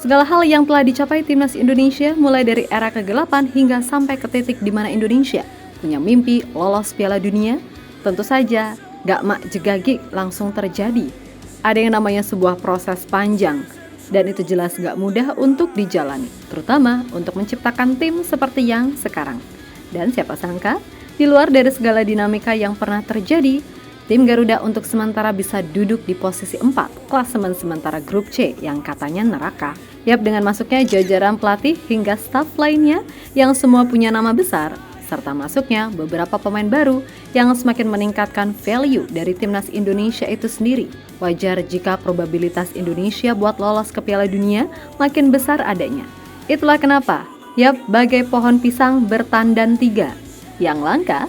Segala hal yang telah dicapai timnas Indonesia mulai dari era kegelapan hingga sampai ke titik di mana Indonesia punya mimpi lolos Piala Dunia, tentu saja gak mak jegagik langsung terjadi. Ada yang namanya sebuah proses panjang, dan itu jelas gak mudah untuk dijalani, terutama untuk menciptakan tim seperti yang sekarang. Dan siapa sangka, di luar dari segala dinamika yang pernah terjadi, tim Garuda untuk sementara bisa duduk di posisi 4 klasemen sementara grup C yang katanya neraka. Yap, dengan masuknya jajaran pelatih hingga staf lainnya yang semua punya nama besar, serta masuknya beberapa pemain baru yang semakin meningkatkan value dari timnas Indonesia itu sendiri. Wajar jika probabilitas Indonesia buat lolos ke Piala Dunia makin besar adanya. Itulah kenapa, yap, bagai pohon pisang bertandan 3. Yang langka,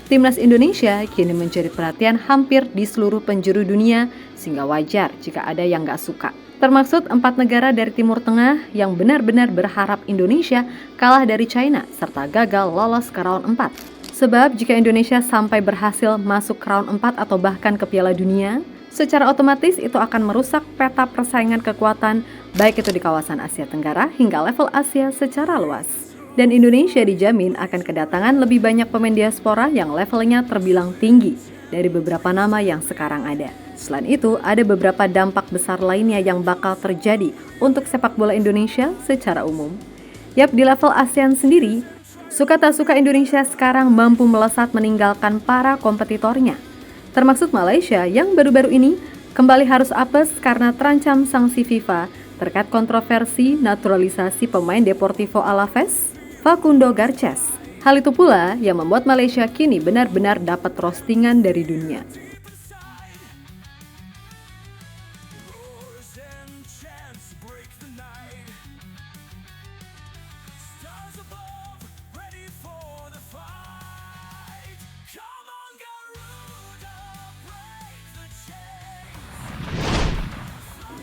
timnas Indonesia kini mencuri perhatian hampir di seluruh penjuru dunia, sehingga wajar jika ada yang gak suka. Termaksud 4 negara dari Timur Tengah yang benar-benar berharap Indonesia kalah dari China serta gagal lolos ke round 4. Sebab jika Indonesia sampai berhasil masuk ke round 4 atau bahkan ke Piala Dunia, secara otomatis itu akan merusak peta persaingan kekuatan baik itu di kawasan Asia Tenggara hingga level Asia secara luas. Dan Indonesia dijamin akan kedatangan lebih banyak pemain diaspora yang levelnya terbilang tinggi dari beberapa nama yang sekarang ada. Selain itu, ada beberapa dampak besar lainnya yang bakal terjadi untuk sepak bola Indonesia secara umum. Yap, di level ASEAN sendiri, suka tak suka Indonesia sekarang mampu melesat meninggalkan para kompetitornya. Termaksud Malaysia yang baru-baru ini kembali harus apes karena terancam sanksi FIFA terkait kontroversi naturalisasi pemain Deportivo Alaves, Facundo Garces. Hal itu pula yang membuat Malaysia kini benar-benar dapat roastingan dari dunia.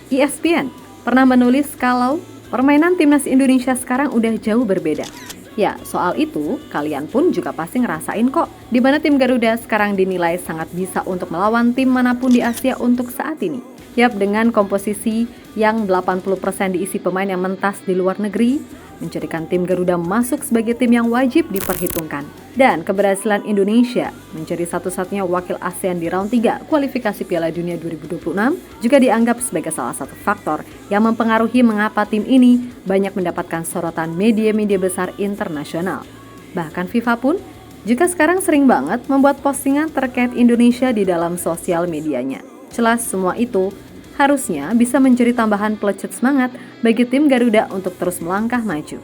ESPN pernah menulis kalau permainan timnas Indonesia sekarang udah jauh berbeda. Ya, soal itu kalian pun juga pasti ngerasain kok, di mana tim Garuda sekarang dinilai sangat bisa untuk melawan tim manapun di Asia untuk saat ini. Yap, dengan komposisi yang 80% diisi pemain yang mentas di luar negeri, menjadikan tim Garuda masuk sebagai tim yang wajib diperhitungkan. Dan keberhasilan Indonesia menjadi satu-satunya wakil ASEAN di round 3 kualifikasi Piala Dunia 2026 juga dianggap sebagai salah satu faktor yang mempengaruhi mengapa tim ini banyak mendapatkan sorotan media-media besar internasional. Bahkan FIFA pun juga sekarang sering banget membuat postingan terkait Indonesia di dalam sosial medianya. Jelas semua itu harusnya bisa menjadi tambahan pelecet semangat bagi tim Garuda untuk terus melangkah maju.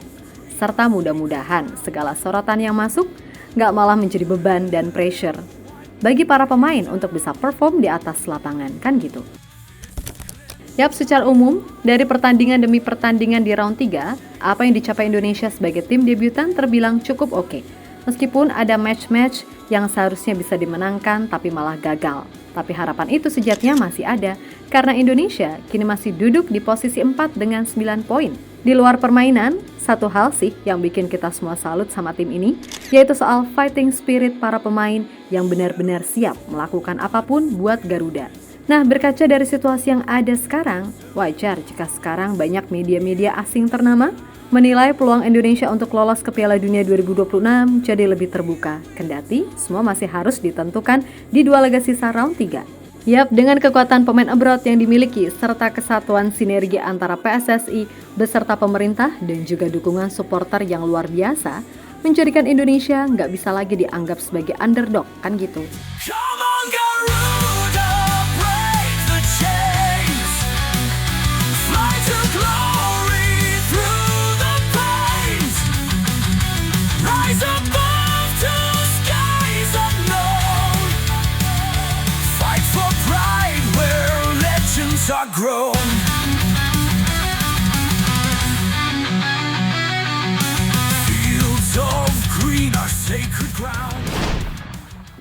Serta mudah-mudahan segala sorotan yang masuk gak malah menjadi beban dan pressure bagi para pemain untuk bisa perform di atas lapangan, kan gitu. Yap, secara umum, dari pertandingan demi pertandingan di round 3, apa yang dicapai Indonesia sebagai tim debutan terbilang cukup oke. Meskipun ada match-match yang seharusnya bisa dimenangkan tapi malah gagal. Tapi harapan itu sejatinya masih ada, karena Indonesia kini masih duduk di posisi 4 dengan 9 poin. Di luar permainan, satu hal sih yang bikin kita semua salut sama tim ini, yaitu soal fighting spirit para pemain yang benar-benar siap melakukan apapun buat Garuda. Nah, berkaca dari situasi yang ada sekarang, wajar jika sekarang banyak media-media asing ternama menilai peluang Indonesia untuk lolos ke Piala Dunia 2026 jadi lebih terbuka, kendati semua masih harus ditentukan di 2 laga sisa round 3. Yap, dengan kekuatan pemain abroad yang dimiliki serta kesatuan sinergi antara PSSI beserta pemerintah dan juga dukungan supporter yang luar biasa, menjadikan Indonesia nggak bisa lagi dianggap sebagai underdog, kan gitu.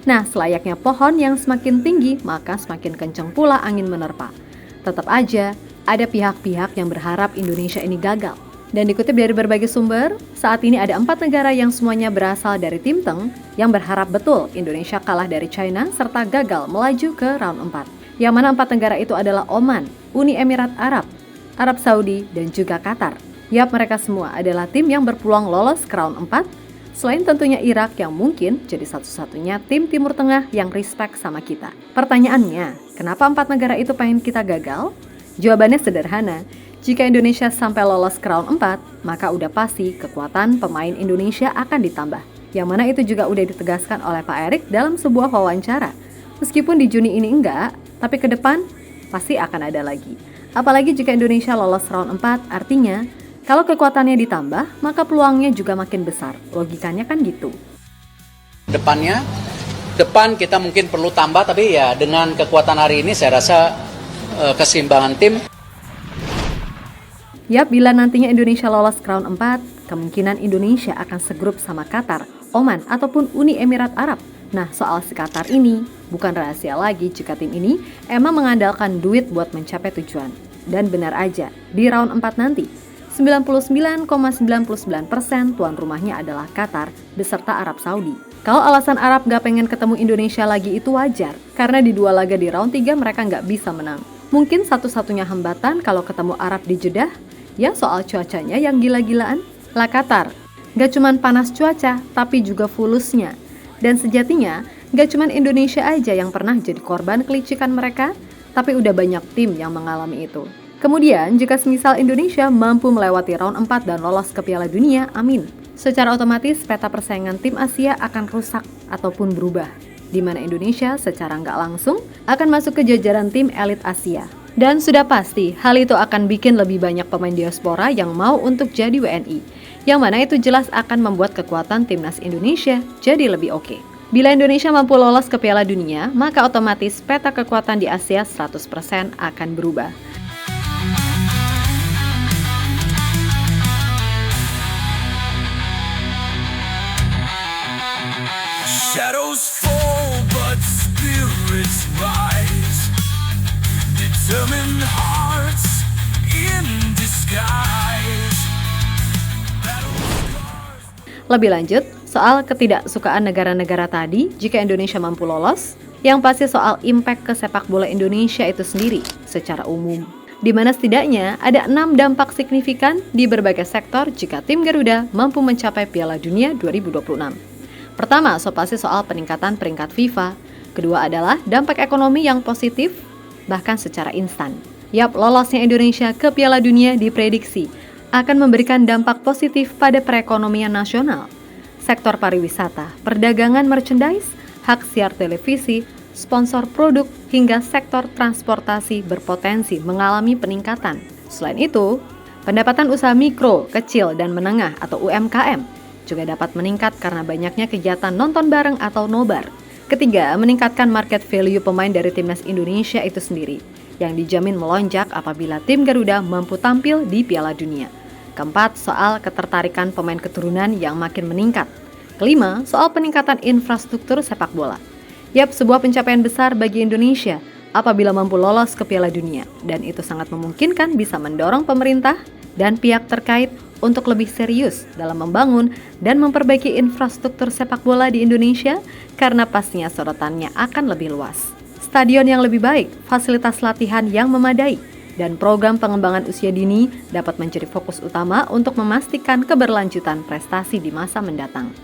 Nah, selayaknya pohon yang semakin tinggi, maka semakin kencang pula angin menerpa. Tetap aja, ada pihak-pihak yang berharap Indonesia ini gagal. Dan dikutip dari berbagai sumber, saat ini ada 4 negara yang semuanya berasal dari tim Teng yang berharap betul Indonesia kalah dari China serta gagal melaju ke round 4. Yang mana 4 negara itu adalah Oman, Uni Emirat Arab, Arab Saudi, dan juga Qatar. Yap, mereka semua adalah tim yang berpeluang lolos ke round 4, selain tentunya Irak yang mungkin jadi satu-satunya tim Timur Tengah yang respect sama kita. Pertanyaannya, kenapa 4 negara itu pengen kita gagal? Jawabannya sederhana, jika Indonesia sampai lolos ke round 4, maka udah pasti kekuatan pemain Indonesia akan ditambah. Yang mana itu juga udah ditegaskan oleh Pak Erik dalam sebuah wawancara. Meskipun di Juni ini enggak, tapi ke depan pasti akan ada lagi. Apalagi jika Indonesia lolos round 4, artinya kalau kekuatannya ditambah, maka peluangnya juga makin besar. Logikanya kan gitu. Depan kita mungkin perlu tambah, tapi ya dengan kekuatan hari ini saya rasa keseimbangan tim. Yap, bila nantinya Indonesia lolos ke round 4, kemungkinan Indonesia akan segrup sama Qatar, Oman, ataupun Uni Emirat Arab. Nah, soal si Qatar ini, bukan rahasia lagi jika tim ini emang mengandalkan duit buat mencapai tujuan. Dan benar aja, di round 4 nanti, 99,99% tuan rumahnya adalah Qatar beserta Arab Saudi. Kalau alasan Arab gak pengen ketemu Indonesia lagi itu wajar, karena di 2 laga di round 3 mereka gak bisa menang. Mungkin satu-satunya hambatan kalau ketemu Arab di Jeddah, ya soal cuacanya yang gila-gilaan. Lah Qatar, gak cuman panas cuaca, tapi juga fulusnya. Dan sejatinya, gak cuman Indonesia aja yang pernah jadi korban kelicikan mereka, tapi udah banyak tim yang mengalami itu. Kemudian, jika semisal Indonesia mampu melewati round 4 dan lolos ke Piala Dunia, amin. Secara otomatis, peta persaingan tim Asia akan rusak ataupun berubah, di mana Indonesia secara nggak langsung akan masuk ke jajaran tim elit Asia. Dan sudah pasti, hal itu akan bikin lebih banyak pemain diaspora yang mau untuk jadi WNI, yang mana itu jelas akan membuat kekuatan timnas Indonesia jadi lebih oke. Bila Indonesia mampu lolos ke Piala Dunia, maka otomatis peta kekuatan di Asia 100% akan berubah. Shadows fall, but spirits rise. Determined hearts in disguise. Lebih lanjut, soal ketidaksukaan negara-negara tadi jika Indonesia mampu lolos, yang pasti soal impact ke sepak bola Indonesia itu sendiri secara umum. Di mana setidaknya ada 6 dampak signifikan di berbagai sektor jika tim Garuda mampu mencapai Piala Dunia 2026. Pertama, pasti soal peningkatan peringkat FIFA. Kedua adalah dampak ekonomi yang positif, bahkan secara instan. Yap, lolosnya Indonesia ke Piala Dunia diprediksi akan memberikan dampak positif pada perekonomian nasional. Sektor pariwisata, perdagangan merchandise, hak siar televisi, sponsor produk, hingga sektor transportasi berpotensi mengalami peningkatan. Selain itu, pendapatan usaha mikro, kecil, dan menengah atau UMKM juga dapat meningkat karena banyaknya kegiatan nonton bareng atau nobar. Ketiga, meningkatkan market value pemain dari timnas Indonesia itu sendiri, yang dijamin melonjak apabila tim Garuda mampu tampil di Piala Dunia. Keempat, soal ketertarikan pemain keturunan yang makin meningkat. Kelima, soal peningkatan infrastruktur sepak bola. Yap, sebuah pencapaian besar bagi Indonesia apabila mampu lolos ke Piala Dunia, dan itu sangat memungkinkan bisa mendorong pemerintah dan pihak terkait untuk lebih serius dalam membangun dan memperbaiki infrastruktur sepak bola di Indonesia karena pastinya sorotannya akan lebih luas. Stadion yang lebih baik, fasilitas latihan yang memadai, dan program pengembangan usia dini dapat menjadi fokus utama untuk memastikan keberlanjutan prestasi di masa mendatang.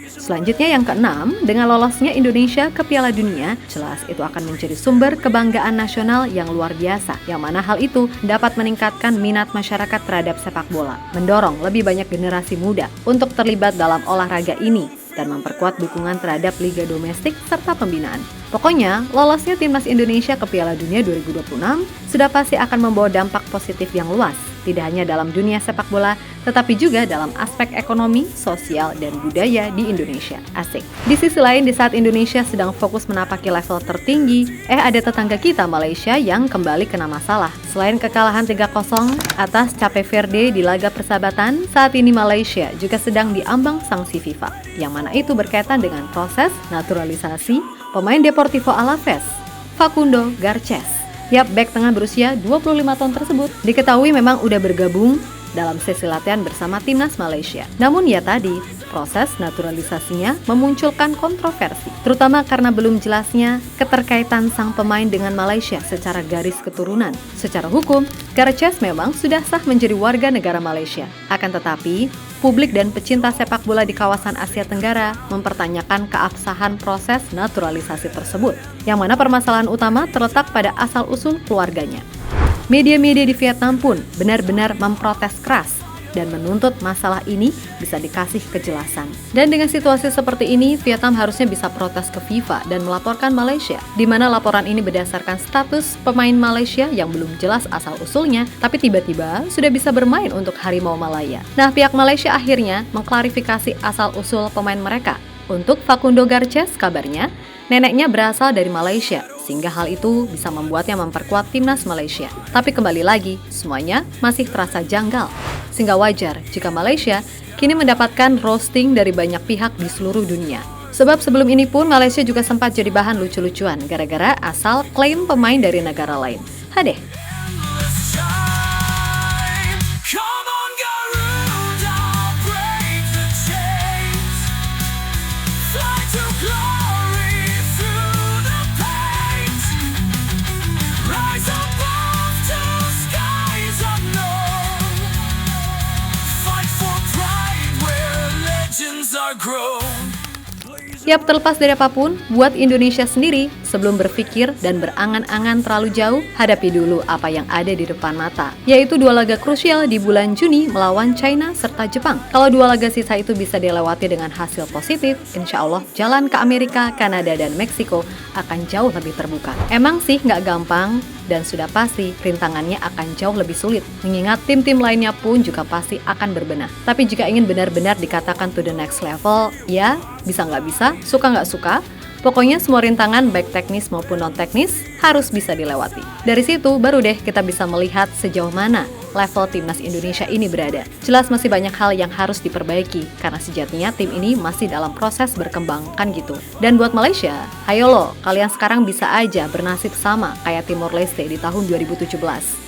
Selanjutnya yang keenam, dengan lolosnya Indonesia ke Piala Dunia, jelas itu akan menjadi sumber kebanggaan nasional yang luar biasa, yang mana hal itu dapat meningkatkan minat masyarakat terhadap sepak bola, mendorong lebih banyak generasi muda untuk terlibat dalam olahraga ini, dan memperkuat dukungan terhadap liga domestik serta pembinaan. Pokoknya, lolosnya timnas Indonesia ke Piala Dunia 2026 sudah pasti akan membawa dampak positif yang luas, tidak hanya dalam dunia sepak bola, tetapi juga dalam aspek ekonomi, sosial, dan budaya di Indonesia. Asik. Di sisi lain, di saat Indonesia sedang fokus menapaki level tertinggi, ada tetangga kita Malaysia yang kembali kena masalah. Selain kekalahan 3-0 atas Cape Verde di laga persahabatan, saat ini Malaysia juga sedang diambang sanksi FIFA, yang mana itu berkaitan dengan proses naturalisasi pemain Deportivo Alaves, Facundo Garces. Yap, bek tengah berusia 25 tahun tersebut diketahui memang udah bergabung dalam sesi latihan bersama timnas Malaysia. Namun ya tadi, proses naturalisasinya memunculkan kontroversi, terutama karena belum jelasnya keterkaitan sang pemain dengan Malaysia secara garis keturunan. Secara hukum, Garces memang sudah sah menjadi warga negara Malaysia. Akan tetapi, publik dan pecinta sepak bola di kawasan Asia Tenggara mempertanyakan keabsahan proses naturalisasi tersebut, yang mana permasalahan utama terletak pada asal-usul keluarganya. Media-media di Vietnam pun benar-benar memprotes keras dan menuntut masalah ini bisa dikasih kejelasan. Dan dengan situasi seperti ini, Vietnam harusnya bisa protes ke FIFA dan melaporkan Malaysia, di mana laporan ini berdasarkan status pemain Malaysia yang belum jelas asal-usulnya, tapi tiba-tiba sudah bisa bermain untuk Harimau Malaya. Nah, pihak Malaysia akhirnya mengklarifikasi asal-usul pemain mereka. Untuk Facundo Garces, kabarnya neneknya berasal dari Malaysia, sehingga hal itu bisa membuatnya memperkuat timnas Malaysia. Tapi kembali lagi, semuanya masih terasa janggal. Sehingga wajar jika Malaysia kini mendapatkan roasting dari banyak pihak di seluruh dunia. Sebab sebelum ini pun Malaysia juga sempat jadi bahan lucu-lucuan gara-gara asal klaim pemain dari negara lain. Hadeh. Come on, Garuda, break the chains. Fly to glory through the pains. Rise above to skies unknown. Fight for pride where legends are grown. Yap, terlepas dari apapun, buat Indonesia sendiri, sebelum berpikir dan berangan-angan terlalu jauh, hadapi dulu apa yang ada di depan mata, yaitu 2 laga krusial di bulan Juni melawan China serta Jepang. Kalau 2 laga sisa itu bisa dilewati dengan hasil positif, insya Allah jalan ke Amerika, Kanada, dan Meksiko akan jauh lebih terbuka. Emang sih nggak gampang, dan sudah pasti rintangannya akan jauh lebih sulit, mengingat tim-tim lainnya pun juga pasti akan berbenah. Tapi jika ingin benar-benar dikatakan to the next level, ya bisa nggak bisa, suka nggak suka, pokoknya semua rintangan baik teknis maupun non-teknis harus bisa dilewati. Dari situ baru deh kita bisa melihat sejauh mana level timnas Indonesia ini berada. Jelas masih banyak hal yang harus diperbaiki, karena sejatinya tim ini masih dalam proses berkembang kan gitu. Dan buat Malaysia, ayo lo, kalian sekarang bisa aja bernasib sama kayak Timor Leste di tahun 2017.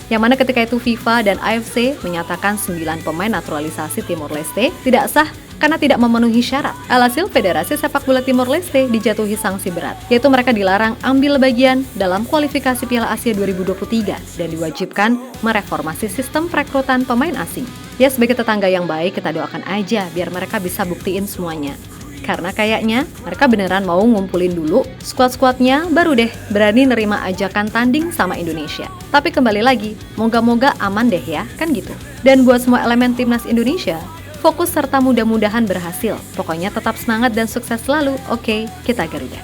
Yang mana ketika itu FIFA dan AFC menyatakan 9 pemain naturalisasi Timor Leste tidak sah karena tidak memenuhi syarat. Alhasil Federasi Sepak Bola Timor Leste dijatuhi sanksi berat, yaitu mereka dilarang ambil bagian dalam kualifikasi Piala Asia 2023 dan diwajibkan mereformasi sistem perekrutan pemain asing. Ya, sebagai tetangga yang baik, kita doakan aja biar mereka bisa buktiin semuanya. Karena kayaknya mereka beneran mau ngumpulin dulu skuad-skuadnya, baru deh berani nerima ajakan tanding sama Indonesia. Tapi kembali lagi, moga-moga aman deh ya, kan gitu. Dan buat semua elemen timnas Indonesia, fokus serta mudah-mudahan berhasil. Pokoknya tetap semangat dan sukses selalu. Oke, kita Garuda.